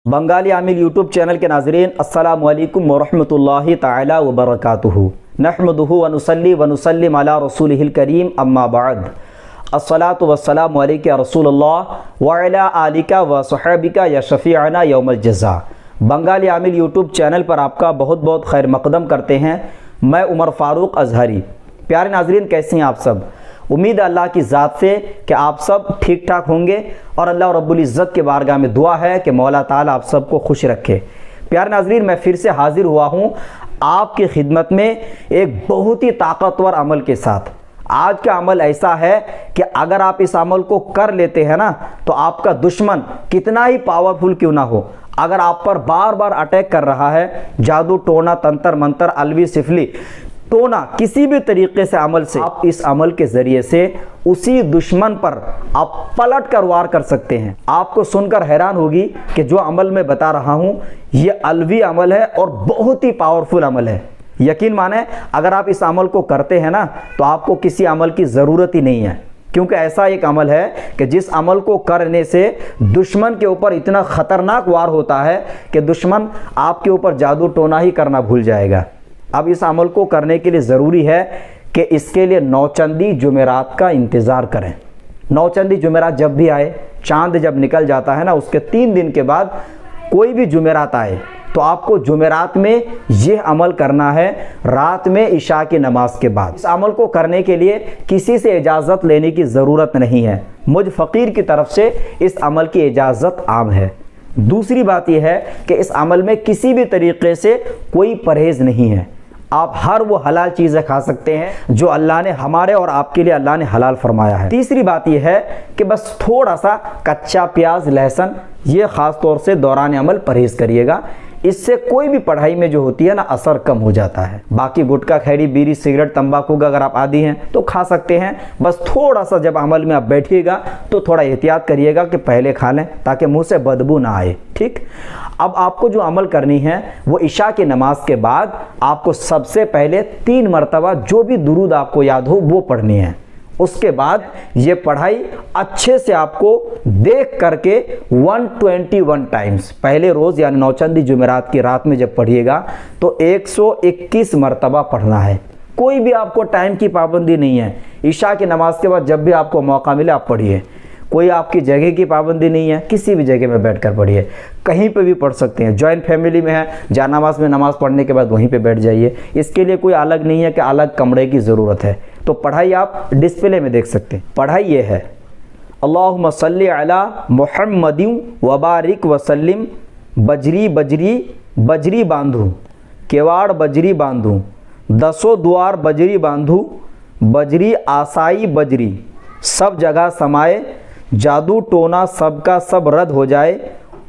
बंगाली आमिल YouTube channel के नाज़रीन अस्सलामु अलैकुम वरहमतुल्लाहि ताला वबरकातुहू नहमदुहु व नुसल्ली व नुसल्लिम अला रसूलिहिल करीम अम्मा बाद अस्सलातु वस्सलामु अलैका या रसूलल्लाह व अला आलिका व सहाबिका या शफ़ीअना यौमल जज़ा। बंगाली आमिल यूट्यूब चैनल पर आपका बहुत बहुत खैर मक़दम करते हैं। मैं उमर फ़ारूक अज़हरी। प्यारे नाज़रीन, कैसे हैं आप सब? उम्मीद अल्लाह की ज़ात से कि आप सब ठीक ठाक होंगे और अल्लाह रब्बुल इज़्ज़त के बारगाह में दुआ है कि मौला ताला आप सबको खुश रखे। प्यारे नाज़रीन, मैं फिर से हाज़िर हुआ हूँ आपकी खिदमत में एक बहुत ही ताकतवर अमल के साथ। आज का अमल ऐसा है कि अगर आप इस अमल को कर लेते हैं ना, तो आपका दुश्मन कितना ही पावरफुल क्यों ना हो, अगर आप पर बार बार अटैक कर रहा है, जादू टोना तंत्र मंत्र अलवी सिफली टोना किसी भी तरीके से अमल से, आप इस अमल के ज़रिए से उसी दुश्मन पर आप पलट कर वार कर सकते हैं। आपको सुनकर हैरान होगी कि जो अमल मैं बता रहा हूँ ये अलवी अमल है और बहुत ही पावरफुल अमल है। यकीन माने, अगर आप इस अमल को करते हैं ना, तो आपको किसी अमल की ज़रूरत ही नहीं है, क्योंकि ऐसा एक अमल है कि जिस अमल को करने से दुश्मन के ऊपर इतना ख़तरनाक वार होता है कि दुश्मन आपके ऊपर जादू टोना ही करना भूल जाएगा। अब इस अमल को करने के लिए ज़रूरी है कि इसके लिए नौचंदी जुमेरात का इंतज़ार करें। नौचंदी जुमेरात जब भी आए, चांद जब निकल जाता है ना, उसके 3 दिन के बाद कोई भी जुमेरात आए तो आपको जुमेरात में यह अमल करना है, रात में इशा की नमाज के बाद। इस अमल को करने के लिए किसी से इजाज़त लेने की ज़रूरत नहीं है। मुझ फ़कीर की तरफ से इस अमल की इजाज़त आम है। दूसरी बात यह है कि इस अमल में किसी भी तरीके से कोई परहेज़ नहीं है। आप हर वो हलाल चीज़ें खा सकते हैं जो अल्लाह ने हमारे और आपके लिए अल्लाह ने हलाल फरमाया है। तीसरी बात यह है कि बस थोड़ा सा कच्चा प्याज लहसुन ये ख़ास तौर से दौरान अमल परहेज़ करिएगा। इससे कोई भी पढ़ाई में जो होती है ना, असर कम हो जाता है। बाकी गुटखा खैरी बीड़ी सिगरेट तंबाकू का अगर आप आदी हैं तो खा सकते हैं। बस थोड़ा सा जब अमल में आप बैठिएगा तो थोड़ा एहतियात करिएगा कि पहले खा लें ताकि मुंह से बदबू ना आए। ठीक, अब आपको जो अमल करनी है वो इशा की नमाज के बाद आपको सबसे पहले 3 मरतबा जो भी दुरूद आपको याद हो वो पढ़नी है। उसके बाद ये पढ़ाई अच्छे से आपको देख करके 121 टाइम्स पहले रोज़ यानी नौचंदी जुमेरात की रात में जब पढ़िएगा तो 121 मरतबा पढ़ना है। कोई भी आपको टाइम की पाबंदी नहीं है। इशा की नमाज के बाद जब भी आपको मौका मिले आप पढ़िए। कोई आपकी जगह की पाबंदी नहीं है, किसी भी जगह में बैठकर पढ़िए, कहीं पे भी पढ़ सकते हैं। जॉइंट फैमिली में है, जानामाज में नमाज़ पढ़ने के बाद वहीं पे बैठ जाइए। इसके लिए कोई अलग नहीं है कि अलग कमरे की ज़रूरत है। तो पढ़ाई आप डिस्प्ले में देख सकते हैं। पढ़ाई ये है, अल्लाहुम्मा सल्ली अला मुहम्मदिन व बारिक वसल्लिम, बजरी बजरी बजरी बांधूँ, केवाड़ बजरी बांधूँ, 10 द्वार बजरी बांधूँ, बजरी आसाई बजरी, सब जगह समाए, जादू टोना सबका सब रद्द हो जाए,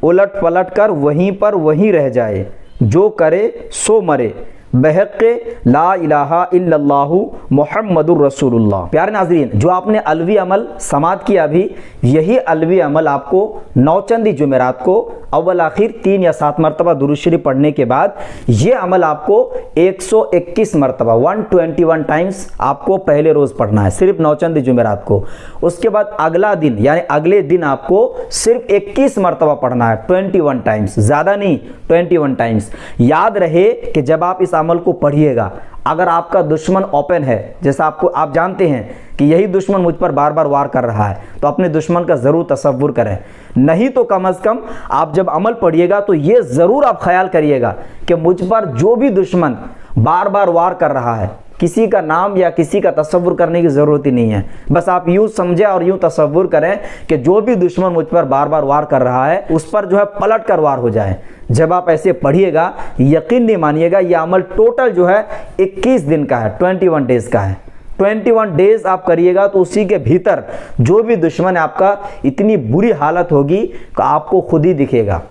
उलट पलट कर वहीं पर वहीं रह जाए, जो करे सो मरे, बहक़े ला इलाहा इल्लल्लाहु मुहम्मदुर रसूलुल्लाह। प्यारे नाज़रीन, जो आपने अलवी अमल समात किया अभी, यही अलवी अमल आपको नौचंदी जुमेरात को अव्वल आखिर 3 या 7 मरतबा दुरूद शरीफ पढ़ने के बाद ये अमल आपको 121 मरतबा 121 टाइम्स आपको पहले रोज़ पढ़ना है, सिर्फ नौचंदी जुमेरात को। उसके बाद अगला दिन यानी अगले दिन आपको सिर्फ 21 मरतबा पढ़ना है, 21 टाइम्स, ज़्यादा नहीं, 21 टाइम्स। याद रहे कि जब आप इस अमल को पढ़िएगा, अगर आपका दुश्मन ओपन है, जैसा आप जानते हैं कि यही दुश्मन मुझ पर बार बार वार कर रहा है, तो अपने दुश्मन का ज़रूर तसव्वुर करें। नहीं तो कम अज़ कम आप जब अमल पढ़िएगा तो ये ज़रूर आप ख्याल करिएगा कि मुझ पर जो भी दुश्मन बार बार वार कर रहा है, किसी का नाम या किसी का तसव्वुर करने की ज़रूरत ही नहीं है। बस आप यूँ समझें और यूँ तसव्वुर करें कि जो भी दुश्मन मुझ पर बार बार वार कर रहा है उस पर जो है पलट कर वार हो जाए। जब आप ऐसे पढ़िएगा, यकीन नहीं मानिएगा, यह अमल टोटल जो है 21 दिन का है, 21 डेज़ का है। 21 डेज़ आप करिएगा तो उसी के भीतर जो भी दुश्मन है आपका, इतनी बुरी हालत होगी कि आपको खुद ही दिखेगा।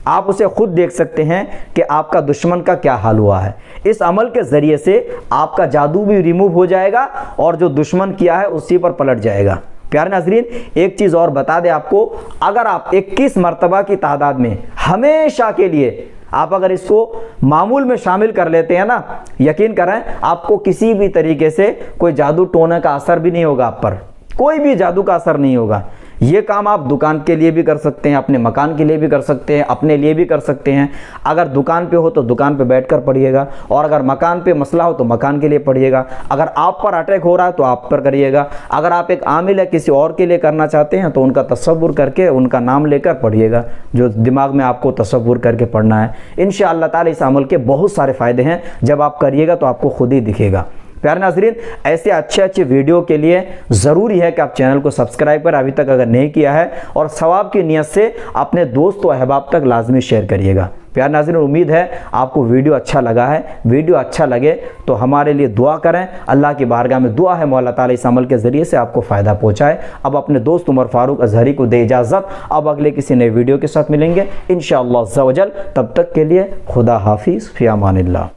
आप उसे खुद देख सकते हैं कि आपका दुश्मन का क्या हाल हुआ है। इस अमल के ज़रिए से आपका जादू भी रिमूव हो जाएगा और जो दुश्मन किया है उसी पर पलट जाएगा। प्यारे नाज़रीन, एक चीज़ और बता दें आपको, अगर आप 21 मरतबा की तादाद में हमेशा के लिए आप अगर इसको मामूल में शामिल कर लेते हैं ना, यकीन करें आपको किसी भी तरीके से कोई जादू टोने का असर भी नहीं होगा, आप पर कोई भी जादू का असर नहीं होगा। ये काम आप दुकान के लिए भी कर सकते हैं, अपने मकान के लिए भी कर सकते हैं, अपने लिए भी कर सकते हैं। अगर दुकान पे हो तो दुकान पे बैठकर पढ़िएगा, और अगर मकान पे मसला हो तो मकान के लिए पढ़िएगा। अगर आप पर अटैक हो रहा है तो आप पर करिएगा। अगर आप एक आमिल या किसी और के लिए करना चाहते हैं तो उनका तसव्वुर करके, उनका नाम लेकर पढ़िएगा, जो दिमाग में आपको तसव्वुर करके पढ़ना है। इंशाअल्लाह ताला इस अमल के बहुत सारे फ़ायदे हैं, जब आप करिएगा तो आपको खुद ही दिखेगा। प्यारे नाज़रीन, ऐसे अच्छे वीडियो के लिए ज़रूरी है कि आप चैनल को सब्सक्राइब करें अभी तक अगर नहीं किया है, और सवाब की नियत से अपने दोस्त व अहबाब तक लाजमी शेयर करिएगा। प्यारे नाज़रीन, उम्मीद है आपको वीडियो अच्छा लगा है। वीडियो अच्छा लगे तो हमारे लिए दुआ करें। अल्लाह की बारगाह में दुआ है मौला ताला इस अमल के ज़रिए से आपको फ़ायदा पहुँचाए। अब अपने दोस्त उमर फारूक अजहरी को दे इजाज़त। अब अगले किसी नए वीडियो के साथ मिलेंगे इंशाअल्लाह अज़्ज़ा वजल। तब तक के लिए खुदा हाफिज़, फ़ी अमानिल्लाह।